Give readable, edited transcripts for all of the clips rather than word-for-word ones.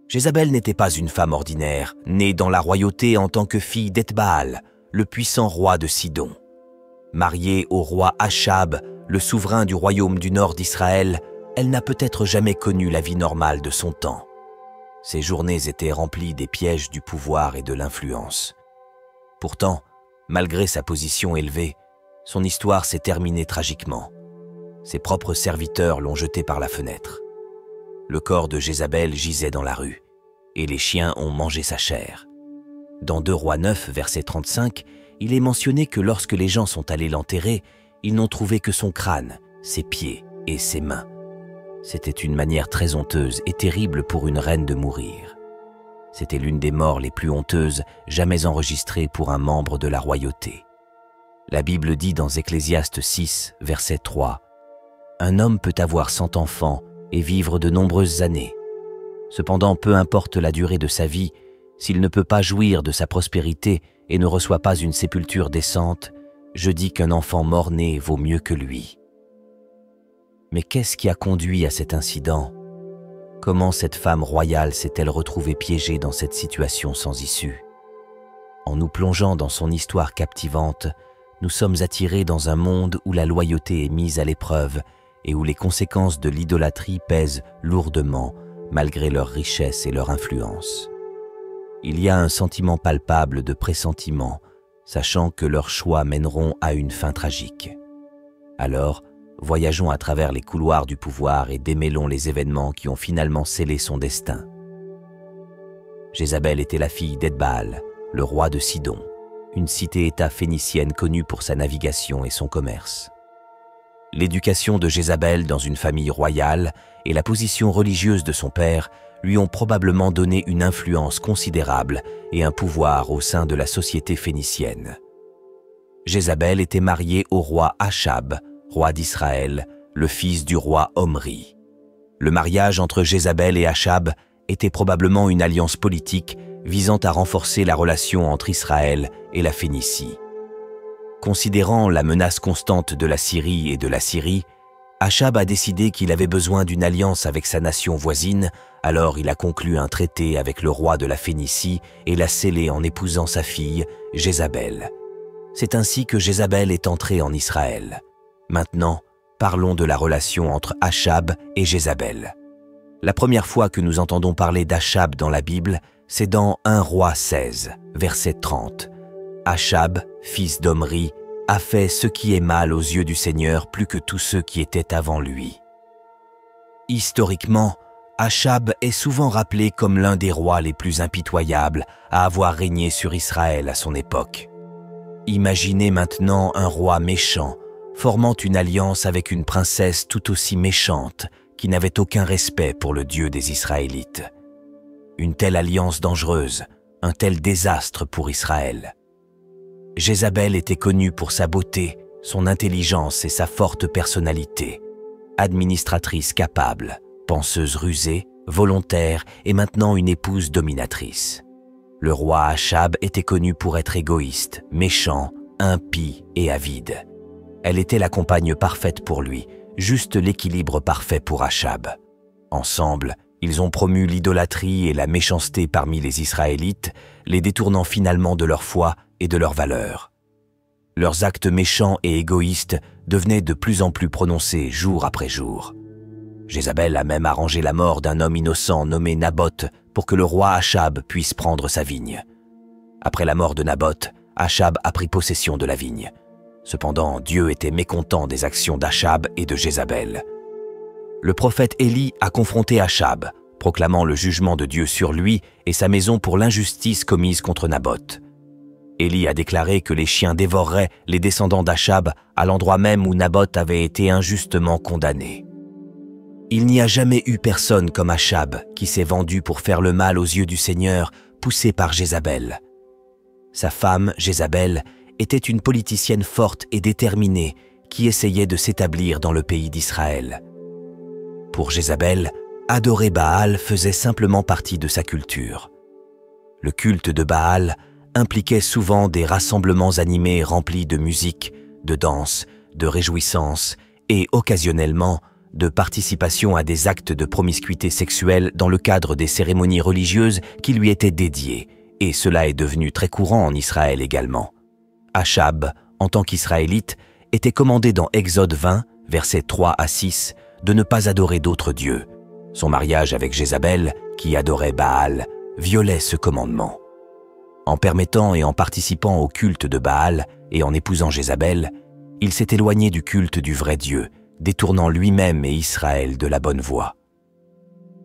Jézabel n'était pas une femme ordinaire, née dans la royauté en tant que fille d'Ethbaal, le puissant roi de Sidon. Mariée au roi Achab, le souverain du royaume du nord d'Israël, elle n'a peut-être jamais connu la vie normale de son temps. Ses journées étaient remplies des pièges du pouvoir et de l'influence. Pourtant, malgré sa position élevée, son histoire s'est terminée tragiquement. Ses propres serviteurs l'ont jetée par la fenêtre. Le corps de Jézabel gisait dans la rue, et les chiens ont mangé sa chair. Dans 2 Rois 9, verset 35, il est mentionné que lorsque les gens sont allés l'enterrer, ils n'ont trouvé que son crâne, ses pieds et ses mains. C'était une manière très honteuse et terrible pour une reine de mourir. C'était l'une des morts les plus honteuses jamais enregistrées pour un membre de la royauté. La Bible dit dans Ecclésiaste 6, verset 3, « Un homme peut avoir 100 enfants et vivre de nombreuses années. Cependant, peu importe la durée de sa vie, s'il ne peut pas jouir de sa prospérité et ne reçoit pas une sépulture décente, je dis qu'un enfant mort-né vaut mieux que lui. » Mais qu'est-ce qui a conduit à cet incident? Comment cette femme royale s'est-elle retrouvée piégée dans cette situation sans issue? En nous plongeant dans son histoire captivante, nous sommes attirés dans un monde où la loyauté est mise à l'épreuve et où les conséquences de l'idolâtrie pèsent lourdement malgré leur richesse et leur influence. Il y a un sentiment palpable de pressentiment, sachant que leurs choix mèneront à une fin tragique. Alors, voyageons à travers les couloirs du pouvoir et démêlons les événements qui ont finalement scellé son destin. Jézabel était la fille d'Ethbaal, le roi de Sidon, une cité-État phénicienne connue pour sa navigation et son commerce. L'éducation de Jézabel dans une famille royale et la position religieuse de son père lui ont probablement donné une influence considérable et un pouvoir au sein de la société phénicienne. Jézabel était mariée au roi Achab, roi d'Israël, le fils du roi Omri. Le mariage entre Jézabel et Achab était probablement une alliance politique visant à renforcer la relation entre Israël et la Phénicie. Considérant la menace constante de la Syrie et de l'Assyrie, Achab a décidé qu'il avait besoin d'une alliance avec sa nation voisine, alors il a conclu un traité avec le roi de la Phénicie et l'a scellé en épousant sa fille, Jézabel. C'est ainsi que Jézabel est entrée en Israël. Maintenant, parlons de la relation entre Achab et Jézabel. La première fois que nous entendons parler d'Achab dans la Bible, c'est dans 1 Roi 16, verset 30. Achab, fils d'Omri, a fait ce qui est mal aux yeux du Seigneur plus que tous ceux qui étaient avant lui. Historiquement, Achab est souvent rappelé comme l'un des rois les plus impitoyables à avoir régné sur Israël à son époque. Imaginez maintenant un roi méchant, formant une alliance avec une princesse tout aussi méchante, qui n'avait aucun respect pour le Dieu des Israélites. Une telle alliance dangereuse, un tel désastre pour Israël. Jézabel était connue pour sa beauté, son intelligence et sa forte personnalité. Administratrice capable, penseuse rusée, volontaire et maintenant une épouse dominatrice. Le roi Achab était connu pour être égoïste, méchant, impie et avide. Elle était la compagne parfaite pour lui, juste l'équilibre parfait pour Achab. Ensemble, ils ont promu l'idolâtrie et la méchanceté parmi les Israélites, les détournant finalement de leur foi et de leurs valeurs. Leurs actes méchants et égoïstes devenaient de plus en plus prononcés jour après jour. Jézabel a même arrangé la mort d'un homme innocent nommé Naboth pour que le roi Achab puisse prendre sa vigne. Après la mort de Naboth, Achab a pris possession de la vigne. Cependant, Dieu était mécontent des actions d'Achab et de Jézabel. Le prophète Élie a confronté Achab, proclamant le jugement de Dieu sur lui et sa maison pour l'injustice commise contre Naboth. Élie a déclaré que les chiens dévoreraient les descendants d'Achab à l'endroit même où Naboth avait été injustement condamné. Il n'y a jamais eu personne comme Achab qui s'est vendu pour faire le mal aux yeux du Seigneur, poussé par Jézabel. Sa femme, Jézabel, était une politicienne forte et déterminée qui essayait de s'établir dans le pays d'Israël. Pour Jézabel, adorer Baal faisait simplement partie de sa culture. Le culte de Baal impliquait souvent des rassemblements animés remplis de musique, de danse, de réjouissance et, occasionnellement, de participation à des actes de promiscuité sexuelle dans le cadre des cérémonies religieuses qui lui étaient dédiées, et cela est devenu très courant en Israël également. Achab, en tant qu'Israélite, était commandé dans Exode 20, versets 3 à 6, de ne pas adorer d'autres dieux. Son mariage avec Jézabel, qui adorait Baal, violait ce commandement. En permettant et en participant au culte de Baal et en épousant Jézabel, il s'est éloigné du culte du vrai Dieu, détournant lui-même et Israël de la bonne voie.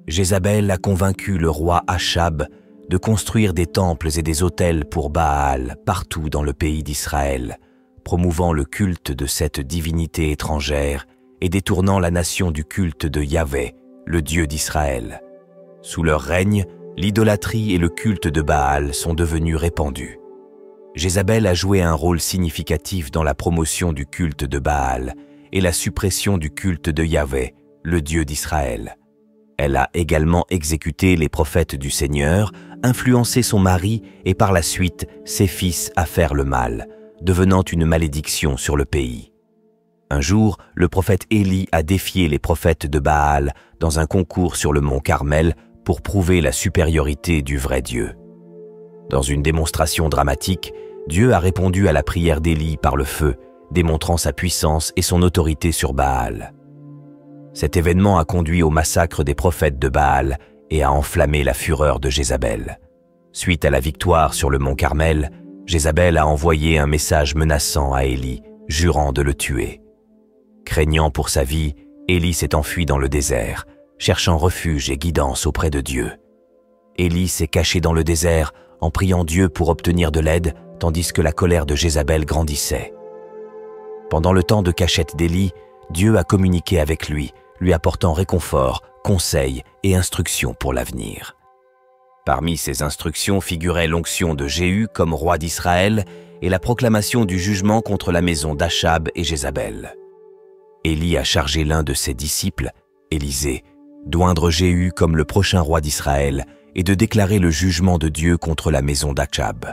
Jézabel a convaincu le roi Achab de construire des temples et des autels pour Baal partout dans le pays d'Israël, promouvant le culte de cette divinité étrangère et détournant la nation du culte de Yahvé, le Dieu d'Israël. Sous leur règne, l'idolâtrie et le culte de Baal sont devenus répandus. Jézabel a joué un rôle significatif dans la promotion du culte de Baal et la suppression du culte de Yahvé, le Dieu d'Israël. Elle a également exécuté les prophètes du Seigneur, influencé son mari et par la suite ses fils à faire le mal, devenant une malédiction sur le pays. Un jour, le prophète Élie a défié les prophètes de Baal dans un concours sur le mont Carmel pour prouver la supériorité du vrai Dieu. Dans une démonstration dramatique, Dieu a répondu à la prière d'Élie par le feu, démontrant sa puissance et son autorité sur Baal. Cet événement a conduit au massacre des prophètes de Baal et a enflammé la fureur de Jézabel. Suite à la victoire sur le mont Carmel, Jézabel a envoyé un message menaçant à Élie, jurant de le tuer. Craignant pour sa vie, Élie s'est enfui dans le désert, cherchant refuge et guidance auprès de Dieu. Élie s'est caché dans le désert en priant Dieu pour obtenir de l'aide, tandis que la colère de Jézabel grandissait. Pendant le temps de cachette d'Élie, Dieu a communiqué avec lui, lui apportant réconfort, conseils et instructions pour l'avenir. Parmi ces instructions figurait l'onction de Jéhu comme roi d'Israël et la proclamation du jugement contre la maison d'Achab et Jézabel. Élie a chargé l'un de ses disciples, Élisée, d'oindre Jéhu comme le prochain roi d'Israël et de déclarer le jugement de Dieu contre la maison d'Achab.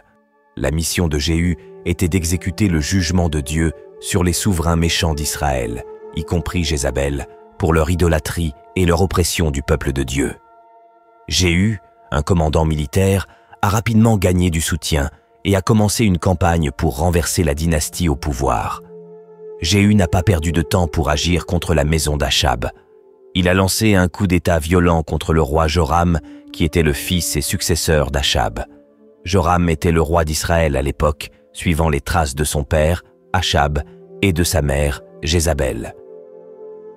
La mission de Jéhu était d'exécuter le jugement de Dieu sur les souverains méchants d'Israël, y compris Jézabel, pour leur idolâtrie et leur oppression du peuple de Dieu. Jéhu, un commandant militaire, a rapidement gagné du soutien et a commencé une campagne pour renverser la dynastie au pouvoir. Jéhu n'a pas perdu de temps pour agir contre la maison d'Achab. Il a lancé un coup d'État violent contre le roi Joram, qui était le fils et successeur d'Achab. Joram était le roi d'Israël à l'époque, suivant les traces de son père, Achab, et de sa mère, Jézabel.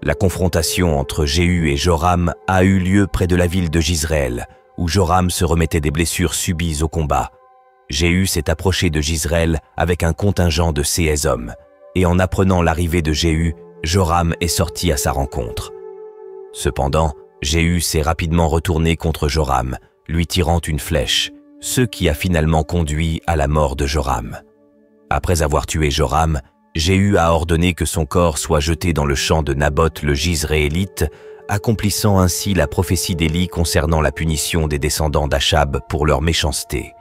La confrontation entre Jéhu et Joram a eu lieu près de la ville de Jizréel, où Joram se remettait des blessures subies au combat. Jéhu s'est approché de Jizréel avec un contingent de 16 hommes, et en apprenant l'arrivée de Jéhu, Joram est sorti à sa rencontre. Cependant, Jéhu s'est rapidement retourné contre Joram, lui tirant une flèche, ce qui a finalement conduit à la mort de Joram. Après avoir tué Joram, Jéhu a ordonné que son corps soit jeté dans le champ de Naboth le Jizréélite, accomplissant ainsi la prophétie d'Élie concernant la punition des descendants d'Achab pour leur méchanceté.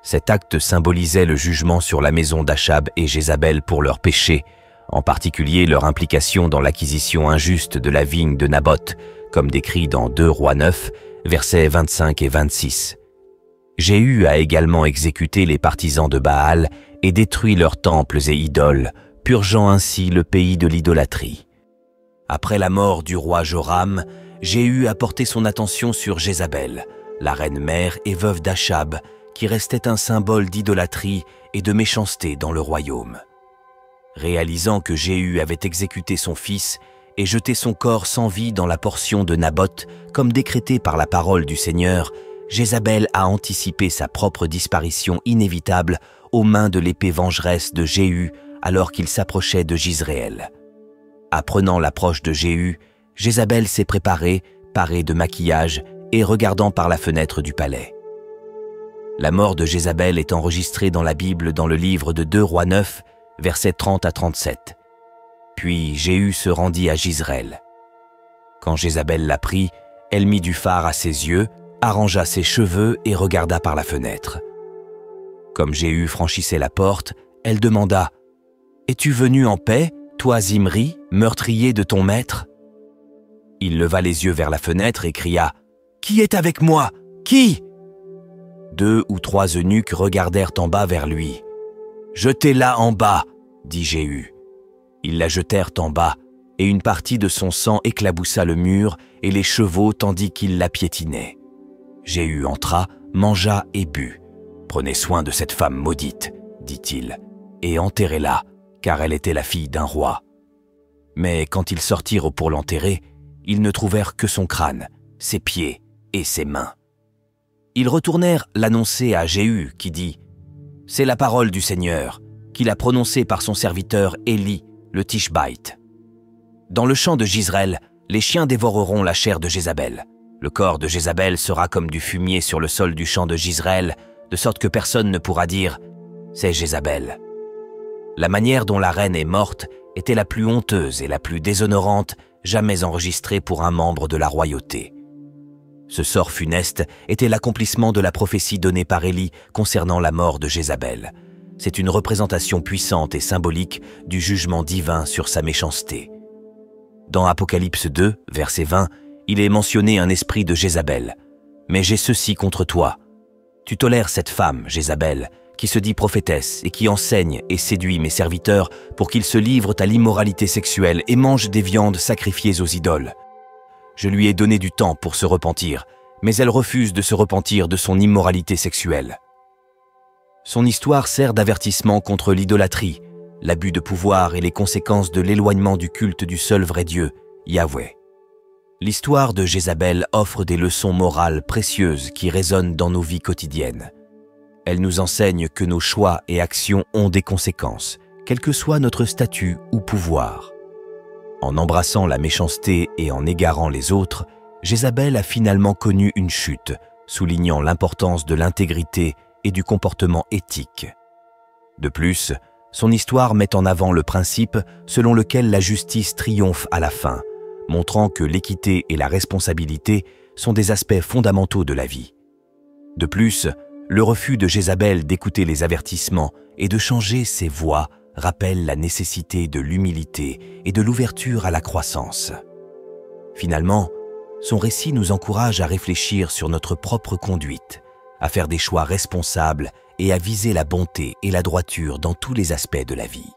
Cet acte symbolisait le jugement sur la maison d'Achab et Jézabel pour leurs péchés, en particulier leur implication dans l'acquisition injuste de la vigne de Naboth, comme décrit dans 2 Rois 9, versets 25 et 26. Jéhu a également exécuté les partisans de Baal et détruit leurs temples et idoles, purgeant ainsi le pays de l'idolâtrie. Après la mort du roi Joram, Jéhu a porté son attention sur Jézabel, la reine mère et veuve d'Achab, qui restait un symbole d'idolâtrie et de méchanceté dans le royaume. Réalisant que Jéhu avait exécuté son fils et jeté son corps sans vie dans la portion de Naboth, comme décrété par la parole du Seigneur, Jézabel a anticipé sa propre disparition inévitable aux mains de l'épée vengeresse de Jéhu alors qu'il s'approchait de Jizréel. Apprenant l'approche de Jéhu, Jézabel s'est préparée, parée de maquillage et regardant par la fenêtre du palais. La mort de Jézabel est enregistrée dans la Bible dans le livre de 2 Rois 9, versets 30 à 37. Puis Jéhu se rendit à Jizréel. Quand Jézabel l'apprit, elle mit du fard à ses yeux, arrangea ses cheveux et regarda par la fenêtre. Comme Jéhu franchissait la porte, elle demanda « Es-tu venu en paix, toi Zimri, meurtrier de ton maître ?» Il leva les yeux vers la fenêtre et cria « Qui est avec moi? Qui ?» 2 ou 3 eunuques regardèrent en bas vers lui. « Jetez-la en bas !» dit Jéhu. Ils la jetèrent en bas, et une partie de son sang éclaboussa le mur et les chevaux tandis qu'ils la piétinaient. Jéhu entra, mangea et but. « Prenez soin de cette femme maudite, dit-il, et enterrez-la, car elle était la fille d'un roi. » Mais quand ils sortirent pour l'enterrer, ils ne trouvèrent que son crâne, ses pieds et ses mains. Ils retournèrent l'annoncer à Jéhu, qui dit « C'est la parole du Seigneur, qu'il a prononcée par son serviteur Élie, le Tishbaïte. Dans le champ de Jizreel, les chiens dévoreront la chair de Jézabel. Le corps de Jézabel sera comme du fumier sur le sol du champ de Jizreel, de sorte que personne ne pourra dire « C'est Jézabel ». La manière dont la reine est morte était la plus honteuse et la plus déshonorante jamais enregistrée pour un membre de la royauté. Ce sort funeste était l'accomplissement de la prophétie donnée par Élie concernant la mort de Jézabel. C'est une représentation puissante et symbolique du jugement divin sur sa méchanceté. Dans Apocalypse 2, verset 20, il est mentionné un esprit de Jézabel. « Mais j'ai ceci contre toi. Tu tolères cette femme, Jézabel, qui se dit prophétesse et qui enseigne et séduit mes serviteurs pour qu'ils se livrent à l'immoralité sexuelle et mangent des viandes sacrifiées aux idoles. Je lui ai donné du temps pour se repentir, mais elle refuse de se repentir de son immoralité sexuelle. » Son histoire sert d'avertissement contre l'idolâtrie, l'abus de pouvoir et les conséquences de l'éloignement du culte du seul vrai Dieu, Yahweh. L'histoire de Jézabel offre des leçons morales précieuses qui résonnent dans nos vies quotidiennes. Elle nous enseigne que nos choix et actions ont des conséquences, quel que soit notre statut ou pouvoir. En embrassant la méchanceté et en égarant les autres, Jézabel a finalement connu une chute, soulignant l'importance de l'intégrité et du comportement éthique. De plus, son histoire met en avant le principe selon lequel la justice triomphe à la fin, montrant que l'équité et la responsabilité sont des aspects fondamentaux de la vie. De plus, le refus de Jézabel d'écouter les avertissements et de changer ses voies rappelle la nécessité de l'humilité et de l'ouverture à la croissance. Finalement, son récit nous encourage à réfléchir sur notre propre conduite, à faire des choix responsables et à viser la bonté et la droiture dans tous les aspects de la vie.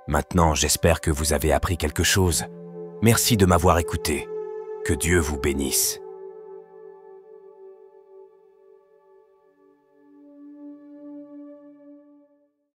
Maintenant, j'espère que vous avez appris quelque chose. Merci de m'avoir écouté. Que Dieu vous bénisse.